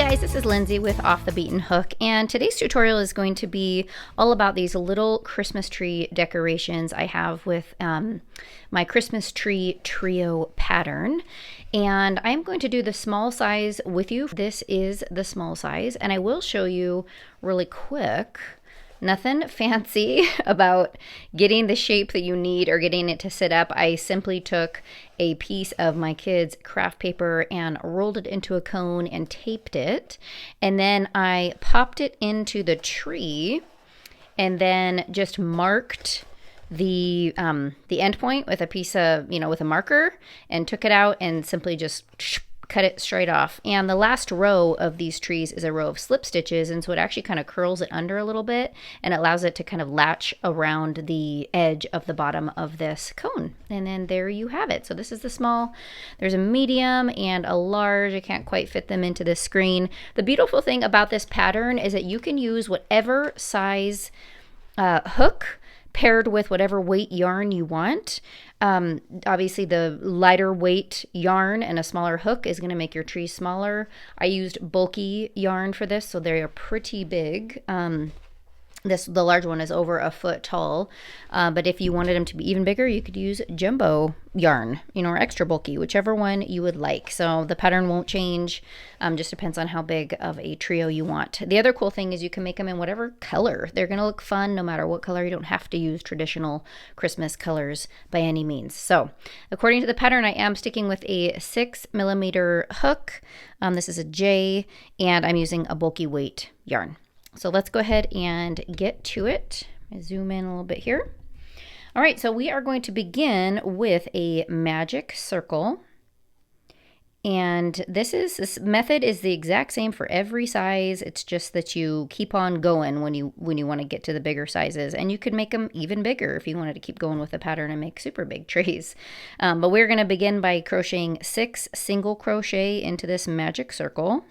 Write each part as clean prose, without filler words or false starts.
Guys, this is Lindsay with Off the Beaten Hook, and today's tutorial is going to be all about these little Christmas tree decorations I have with my Christmas tree trio pattern. And I'm going to do the small size with you. This is the small size, and I will show you really quick. Nothing fancy about getting the shape that you need or getting it to sit up. I simply took a piece of my kids' craft paper and rolled it into a cone and taped it. And then I popped it into the tree and then just marked the end point with a piece of, with a marker, and took it out and simply just cut it straight off. And the last row of these trees is a row of slip stitches, and so it actually kind of curls it under a little bit and allows it to kind of latch around the edge of the bottom of this cone. And then there you have it. So this is the small. There's a medium and a large. I can't quite fit them into this screen. The beautiful thing about this pattern is that you can use whatever size hook paired with whatever weight yarn you want. Obviously the lighter weight yarn and a smaller hook is going to make your tree smaller. I used bulky yarn for this, so they are pretty big. The large one is over a foot tall, but if you wanted them to be even bigger, you could use jumbo yarn, or extra bulky, whichever one you would like. So the pattern won't change, just depends on how big of a trio you want. The other cool thing is you can make them in whatever color. They're going to look fun no matter what color. You don't have to use traditional Christmas colors by any means. So according to the pattern, I am sticking with a 6mm hook. This is a J, and I'm using a bulky weight yarn. So let's go ahead and get to it. I zoom in a little bit here. All right, so we are going to begin with a magic circle. And this method is the exact same for every size. It's just that you keep on going when you want to get to the bigger sizes. And you could make them even bigger if you wanted to keep going with the pattern and make super big trees. But we're going to begin by crocheting 6 single crochet into this magic circle.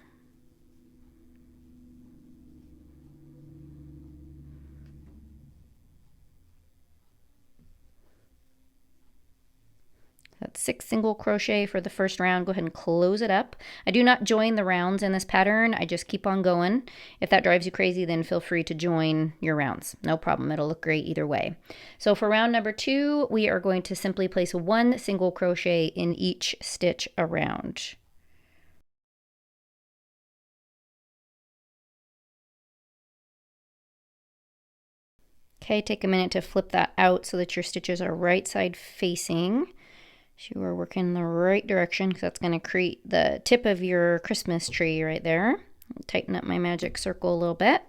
That's 6 single crochet for the first round. Go ahead and close it up. I do not join the rounds in this pattern. I just keep on going. If that drives you crazy, then feel free to join your rounds. No problem. It'll look great either way. So for round number 2, we are going to simply place 1 single crochet in each stitch around. Okay, take a minute to flip that out so that your stitches are right side facing. So you are working in the right direction, because that's going to create the tip of your Christmas tree right there. I'll tighten up my magic circle a little bit.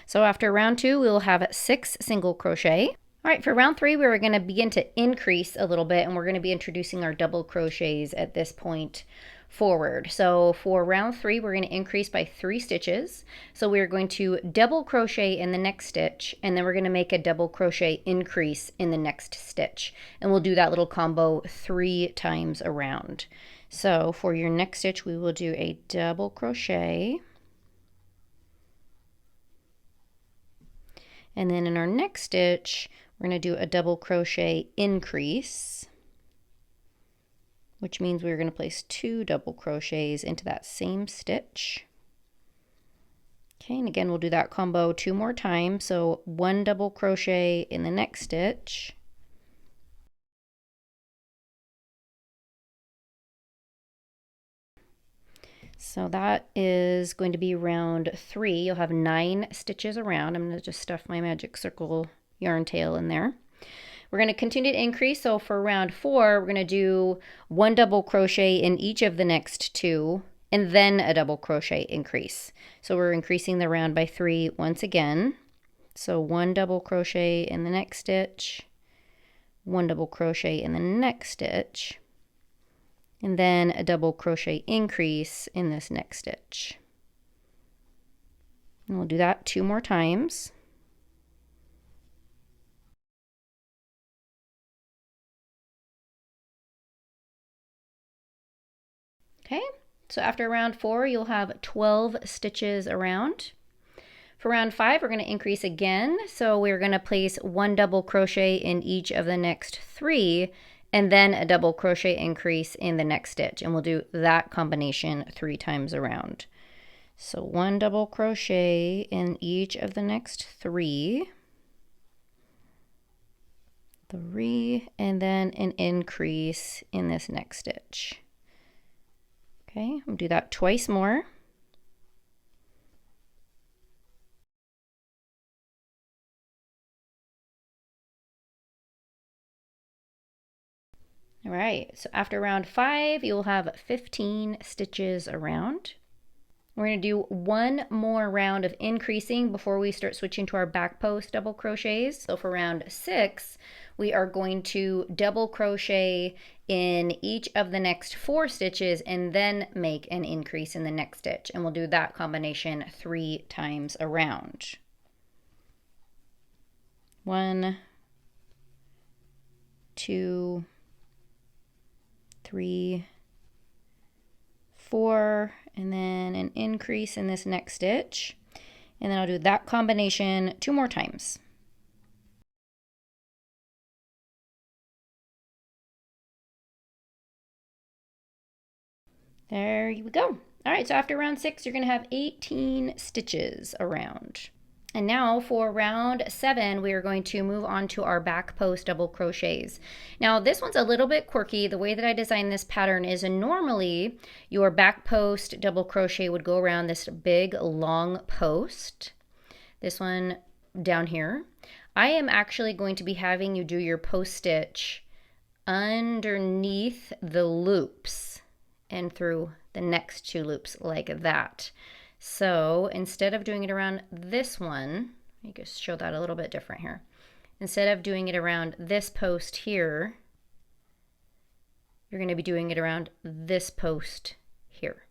So after round 2, we will have 6 single crochet. All right, for round 3, we're going to begin to increase a little bit, and we're going to be introducing our double crochets at this point forward. So for round 3, we're going to increase by 3 stitches. So we're going to double crochet in the next stitch, and then we're going to make a double crochet increase in the next stitch. And we'll do that little combo 3 times around. So for your next stitch, we will do a double crochet. And then in our next stitch, we're going to do a double crochet increase, which means we're going to place 2 double crochets into that same stitch. Okay, and again, we'll do that combo 2 more times. So 1 double crochet in the next stitch. So that is going to be round 3. You'll have 9 stitches around. I'm going to just stuff my magic circle yarn tail in there. We're going to continue to increase. So for round 4, we're going to do 1 double crochet in each of the next 2, and then a double crochet increase. So we're increasing the round by 3 once again. So 1 double crochet in the next stitch, 1 double crochet in the next stitch, and then a double crochet increase in this next stitch. And we'll do that 2 more times. Okay, so after round 4, you'll have 12 stitches around. For round 5, we're going to increase again. So we're going to place 1 double crochet in each of the next 3, and then a double crochet increase in the next stitch. And we'll do that combination 3 times around. So 1 double crochet in each of the next 3, and then an increase in this next stitch. Okay, I'm gonna do that twice more. All right, so after round 5, you'll have 15 stitches around. We're going to do one more round of increasing before we start switching to our back post double crochets. So for round 6, we are going to double crochet in each of the next 4 stitches and then make an increase in the next stitch. And we'll do that combination 3 times around. 1, 2, 3, 4, and then an increase in this next stitch. And then I'll do that combination 2 more times. There you go. All right, so after round 6, you're going to have 18 stitches around. And now for round 7, we are going to move on to our back post double crochets. Now this one's a little bit quirky. The way that I designed this pattern is normally your back post double crochet would go around this big long post. This one down here. I am actually going to be having you do your post stitch underneath the loops and through the next 2 loops like that. So instead of doing it around this one, let me just show that a little bit different here. Instead of doing it around this post here, you're going to be doing it around this post here.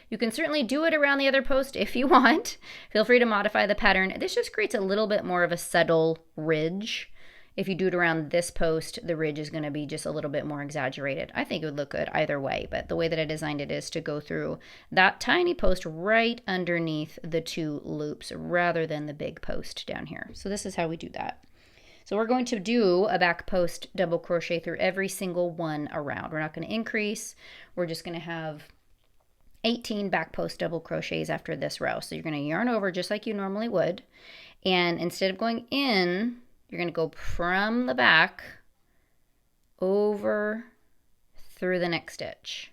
You can certainly do it around the other post if you want. Feel free to modify the pattern. This just creates a little bit more of a subtle ridge. If you do it around this post, the ridge is going to be just a little bit more exaggerated. I think it would look good either way, but the way that I designed it is to go through that tiny post right underneath the 2 loops rather than the big post down here. So this is how we do that. So we're going to do a back post double crochet through every single one around. We're not going to increase. We're just going to have 18 back post double crochets after this row. So you're going to yarn over just like you normally would. And instead of going in, you're going to go from the back over through the next stitch.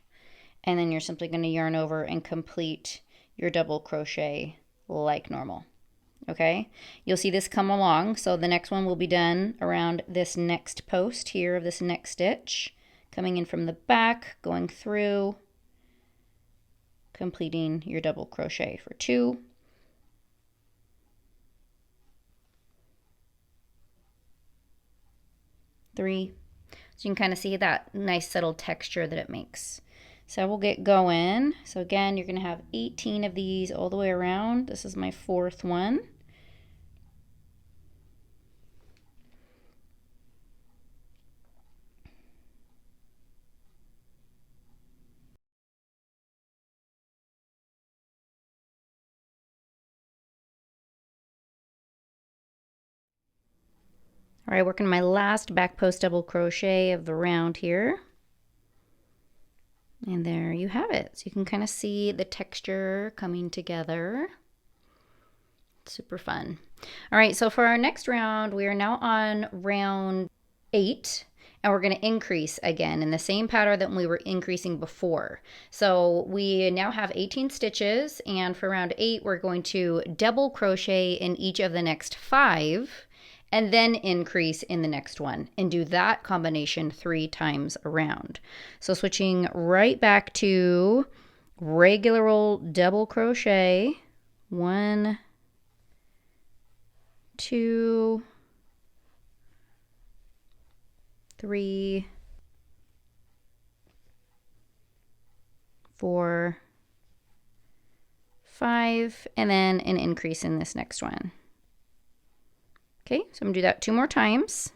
And then you're simply going to yarn over and complete your double crochet like normal. Okay? You'll see this come along. So the next one will be done around this next post here of this next stitch. Coming in from the back, going through, completing your double crochet for 2. 3. So you can kind of see that nice subtle texture that it makes. So we'll get going. So again, you're going to have 18 of these all the way around. This is my 4th one. All right, working my last back post double crochet of the round here. And there you have it. So you can kind of see the texture coming together. Super fun. All right, so for our next round, we are now on round 8. And we're going to increase again in the same pattern that we were increasing before. So we now have 18 stitches, and for round 8, we're going to double crochet in each of the next 5. And then increase in the next one and do that combination 3 times around. So switching right back to regular old double crochet. 1, 2, 3, 4, 5, and then an increase in this next one. Okay, so I'm going to do that 2 more times.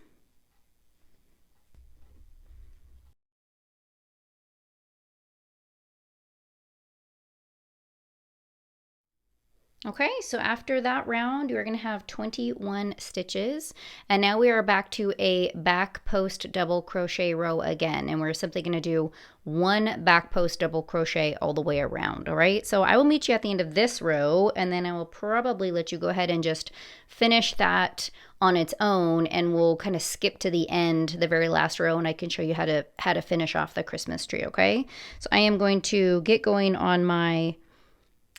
Okay, so after that round, you're going to have 21 stitches. And now we are back to a back post double crochet row again. And we're simply going to do one back post double crochet all the way around. All right, so I will meet you at the end of this row, and then I will probably let you go ahead and just finish that on its own, and we'll kind of skip to the end, the very last row, and I can show you how to finish off the Christmas tree. Okay, so I am going to get going on my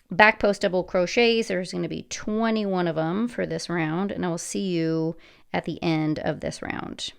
back post double crochets. There's going to be 21 of them for this round, and I will see you at the end of this round.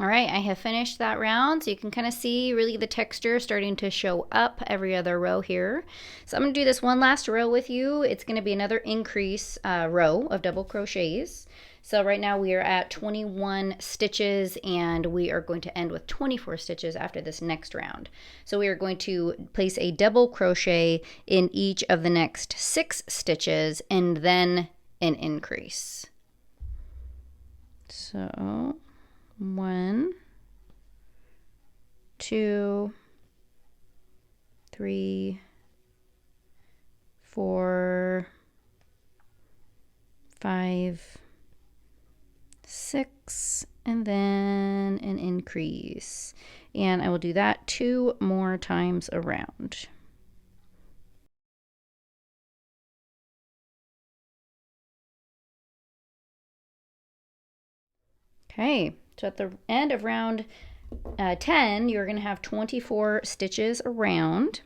All right, I have finished that round, so you can kind of see really the texture starting to show up every other row here. So I'm going to do this one last row with you. It's going to be another increase row of double crochets. So right now we are at 21 stitches, and we are going to end with 24 stitches after this next round. So we are going to place a double crochet in each of the next 6 stitches and then an increase. So 1, 2, 3, 4, 5, 6, and then an increase. And I will do that 2 more times around. Okay, so at the end of round 10, you're going to have 24 stitches around.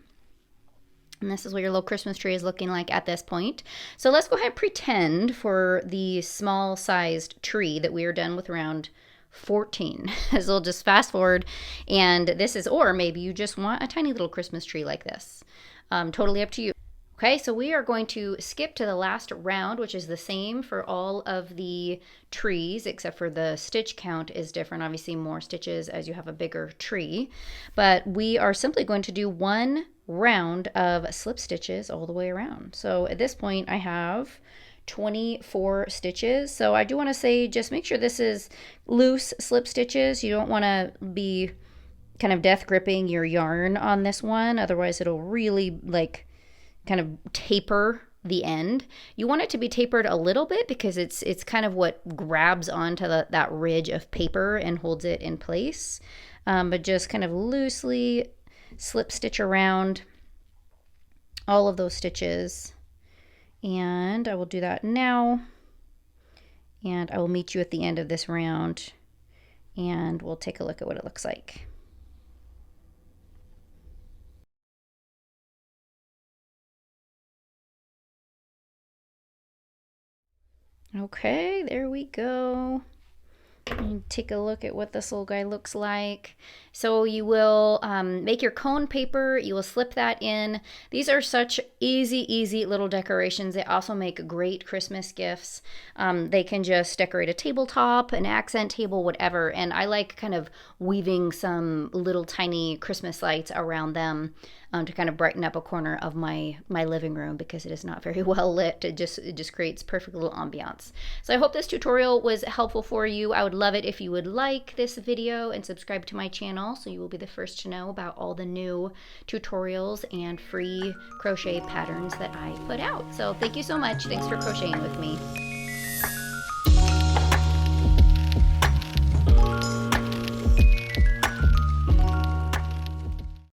And this is what your little Christmas tree is looking like at this point. So let's go ahead and pretend for the small sized tree that we are done with round 14. So we'll just fast forward, and this is, or maybe you just want a tiny little Christmas tree like this. Totally up to you. Okay, so we are going to skip to the last round, which is the same for all of the trees, except for the stitch count is different. Obviously, more stitches as you have a bigger tree. But we are simply going to do one round of slip stitches all the way around. So at this point, I have 24 stitches. So I do want to say, just make sure this is loose slip stitches. You don't want to be kind of death gripping your yarn on this one. Otherwise, it'll really like kind of taper the end. You want it to be tapered a little bit because it's kind of what grabs onto that ridge of paper and holds it in place. But just kind of loosely slip stitch around all of those stitches. And I will do that now. And I will meet you at the end of this round, and we'll take a look at what it looks like. Okay, there we go. And take a look at what this little guy looks like. So you will make your cone paper, you will slip that in. These are such easy little decorations. They also make great Christmas gifts. They can just decorate a tabletop, an accent table, whatever. And I like kind of weaving some little tiny Christmas lights around them to kind of brighten up a corner of my living room because it is not very well lit. It just creates perfect little ambiance. So I hope this tutorial was helpful for you. I would love it if you would like this video and subscribe to my channel so you will be the first to know about all the new tutorials and free crochet patterns that I put out. So thank you so much. Thanks for crocheting with me.